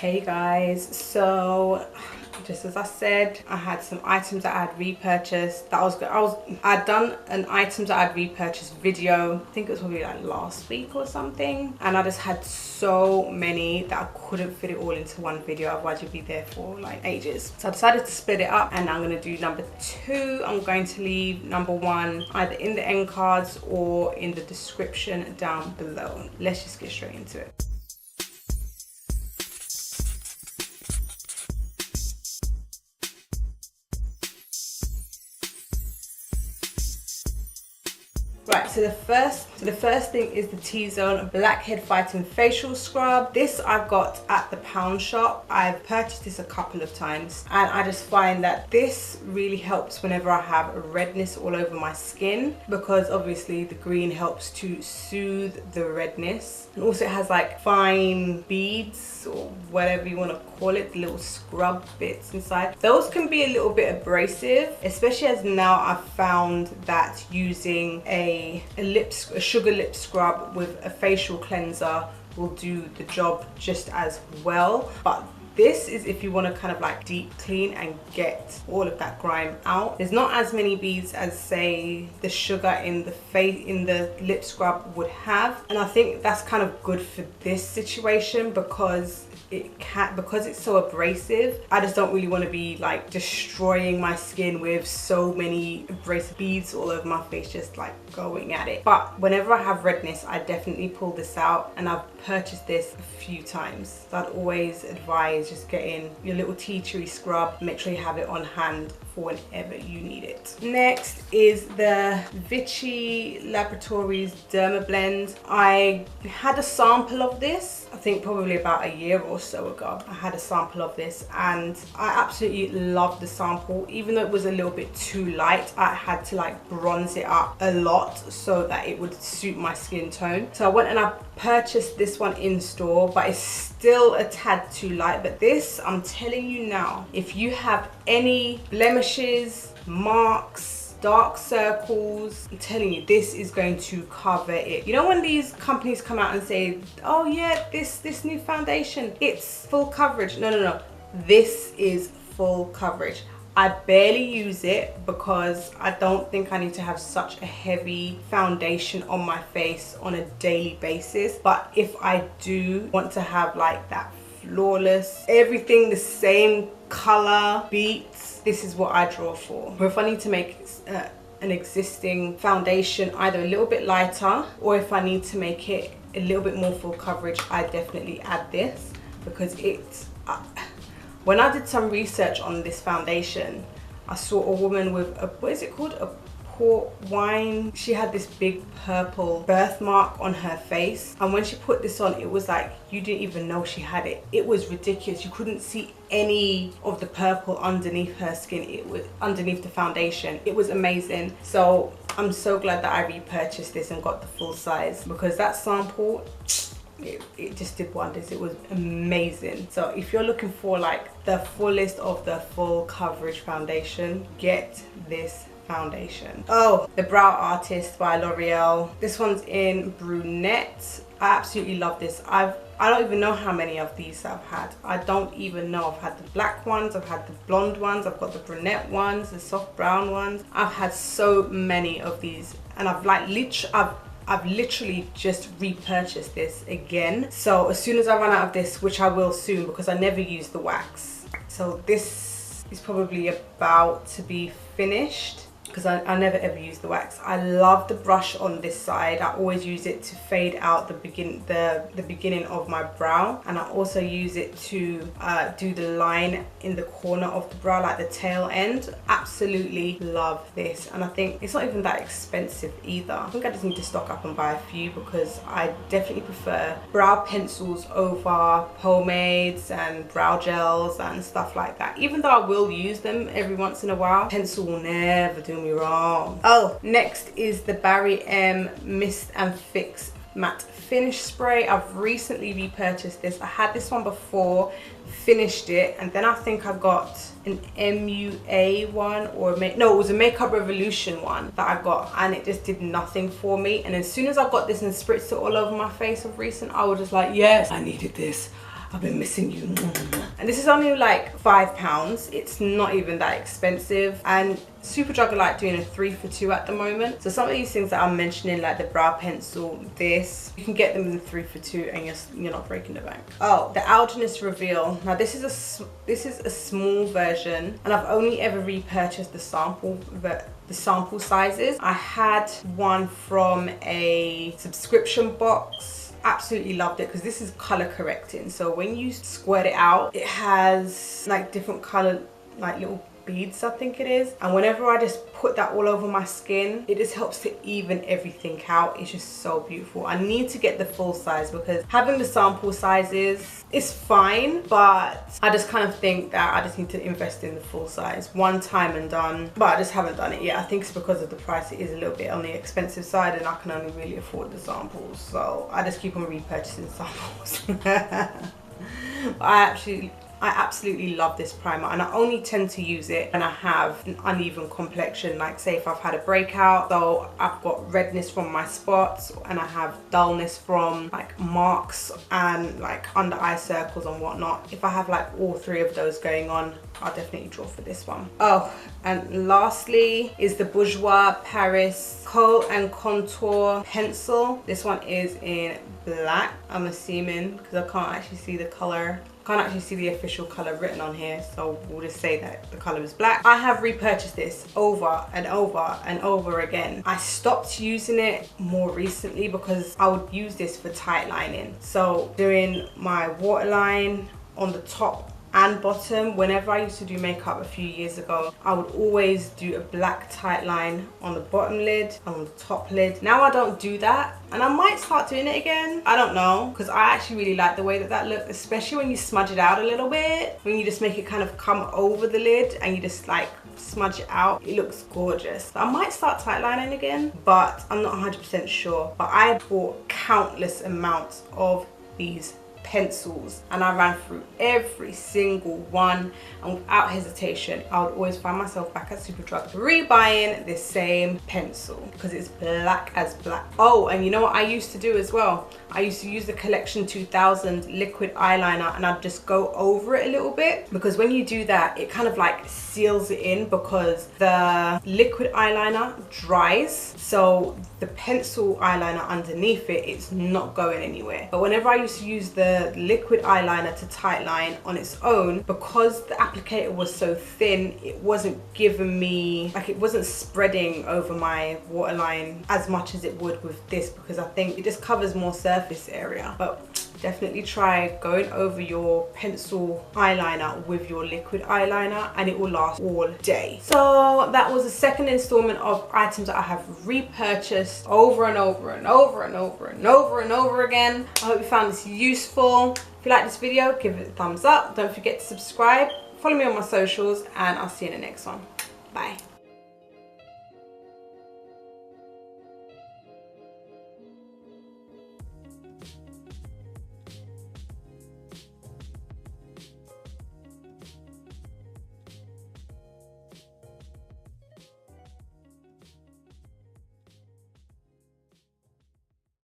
Hey guys, so just as I said, I had some items that I had repurchased. I'd done an items that I'd repurchased video. I think it was probably like last week or something, and I just had so many that I couldn't fit it all into one video, otherwise you'd be there for like ages. So I decided to split it up, and I'm going to do number 2. I'm going to leave number 1 either in the end cards or in the description down below. Let's just get straight into it. Right, so the first thing is the T-Zone Blackhead Fighting Facial Scrub. This I got at the pound shop. I've purchased this a couple of times, and I just find that this really helps whenever I have redness all over my skin, because obviously the green helps to soothe the redness, and also it has like fine beads or whatever you want to call it, the little scrub bits inside. Those can be a little bit abrasive, especially as now I've found that using a sugar lip scrub with a facial cleanser will do the job just as well. But this is if you want to kind of like deep clean and get all of that grime out. There's not as many beads as say the sugar in the lip scrub would have, and I think that's kind of good for this situation because it's so abrasive. I just don't really want to be like destroying my skin with so many abrasive beads all over my face, just like going at it. But whenever I have redness, I definitely pull this out, and I've purchased this a few times. So I'd always advise just getting your little tea tree scrub. Make sure you have it on hand for whenever you need it. Next is the Vichy Laboratories Dermablend. I had a sample of this, I think probably about a year or so ago. I had a sample of this and I absolutely loved the sample. Even though it was a little bit too light, I had to like bronze it up a lot so that it would suit my skin tone. So I went and I purchased this one in store, but it's still a tad too light. But this, I'm telling you now, if you have any blemishes, marks, dark circles, I'm telling you, this is going to cover it. You know when these companies come out and say, oh yeah, this new foundation, it's full coverage. No. This is full coverage. I barely use it because I don't think I need to have such a heavy foundation on my face on a daily basis. But if I do want to have like that flawless, everything the same color, beats, this is what I draw for. Or if I need to make an existing foundation either a little bit lighter, or if I need to make it a little bit more full coverage, I definitely add this because it's when I did some research on this foundation, I saw a woman with a, what is it called? A port wine. She had this big purple birthmark on her face. And when she put this on, it was like, you didn't even know she had it. It was ridiculous. You couldn't see any of the purple underneath her skin. It was underneath the foundation. It was amazing. So I'm so glad that I repurchased this and got the full size, because that sample, it just did wonders. It was amazing. So if you're looking for like the fullest of the full coverage foundation, get this foundation. Oh, the Brow Artist by L'Oreal. This one's in brunette. I absolutely love this. I don't even know how many of these I've had. I don't even know. I've had the black ones, I've had the blonde ones, I've got the brunette ones, the soft brown ones. I've had so many of these, and I've literally just repurchased this again. So as soon as I run out of this, which I will soon because I never use the wax. So this is probably about to be finished because I never ever use the wax. I love the brush on this side. I always use it to fade out the beginning of my brow, and I also use it to do the line in the corner of the brow, like the tail end. Absolutely love this, and I think it's not even that expensive either. I think I just need to stock up and buy a few because I definitely prefer brow pencils over pomades and brow gels and stuff like that. Even though I will use them every once in a while, pencil will never do me wrong. Oh, next is the Barry M Mist and Fix Matte Finish Spray. I've recently repurchased this. I had this one before, finished it, and then I think I got an MUA one, or no, it was a Makeup Revolution one that I got, and it just did nothing for me. And as soon as I got this and spritzed it all over my face of recent, I was just like, yes, I needed this. I've been missing you. And this is only like £5. It's not even that expensive. And Superdrug are like doing a 3 for 2 at the moment. So some of these things that I'm mentioning, like the brow pencil, this, you can get them in 3 for 2 and you're not breaking the bank. Oh, the Olay Reveal. Now this is a small version, and I've only ever repurchased the sample sizes. I had one from a subscription box. Absolutely loved it because this is color correcting. So when you squirt it out, it has like different color, like little beads, I think it is, and whenever I just put that all over my skin, it just helps to even everything out. It's just so beautiful. I need to get the full size because having the sample sizes is fine, but I just kind of think that I just need to invest in the full size one time and done, but I just haven't done it yet. I think it's because of the price. It is a little bit on the expensive side and I can only really afford the samples, so I just keep on repurchasing samples. I absolutely love this primer, and I only tend to use it when I have an uneven complexion, like say if I've had a breakout, so I've got redness from my spots and I have dullness from like marks and like under eye circles and whatnot. If I have like all 3 of those going on, I'll definitely draw for this one. Oh, and lastly is the Bourjois Paris Kohl and Contour Pencil. This one is in black, I'm assuming, because I can't actually see the color. Can't actually see the official color written on here, so we'll just say that the color is black. I have repurchased this over and over and over again. I stopped using it more recently because I would use this for tight lining. So doing my waterline on the top and bottom, whenever I used to do makeup a few years ago, I would always do a black tight line on the bottom lid and on the top lid. Now I don't do that, and I might start doing it again. I don't know, because I actually really like the way that that looks, especially when you smudge it out a little bit. When you just make it kind of come over the lid and you just like smudge it out, it looks gorgeous. So I might start tight lining again, but I'm not 100% sure. But I bought countless amounts of these pencils and I ran through every single one, and without hesitation I would always find myself back at Superdrug rebuying this same pencil because it's black as black. Oh, and you know what I used to do as well? I used to use the Collection 2000 liquid eyeliner, and I'd just go over it a little bit, because when you do that it kind of like seals it in, because the liquid eyeliner dries, so the pencil eyeliner underneath it, it's not going anywhere. But whenever I used to use the liquid eyeliner to tight line on its own, because the applicator was so thin, it wasn't giving me, like, it wasn't spreading over my waterline as much as it would with this, because I think it just covers more surface area. But definitely try going over your pencil eyeliner with your liquid eyeliner and it will last all day. So that was the second installment of items that I have repurchased over and over and over and over and over and over again. I hope you found this useful. If you like this video, give it a thumbs up. Don't forget to subscribe, follow me on my socials, and I'll see you in the next one. Bye.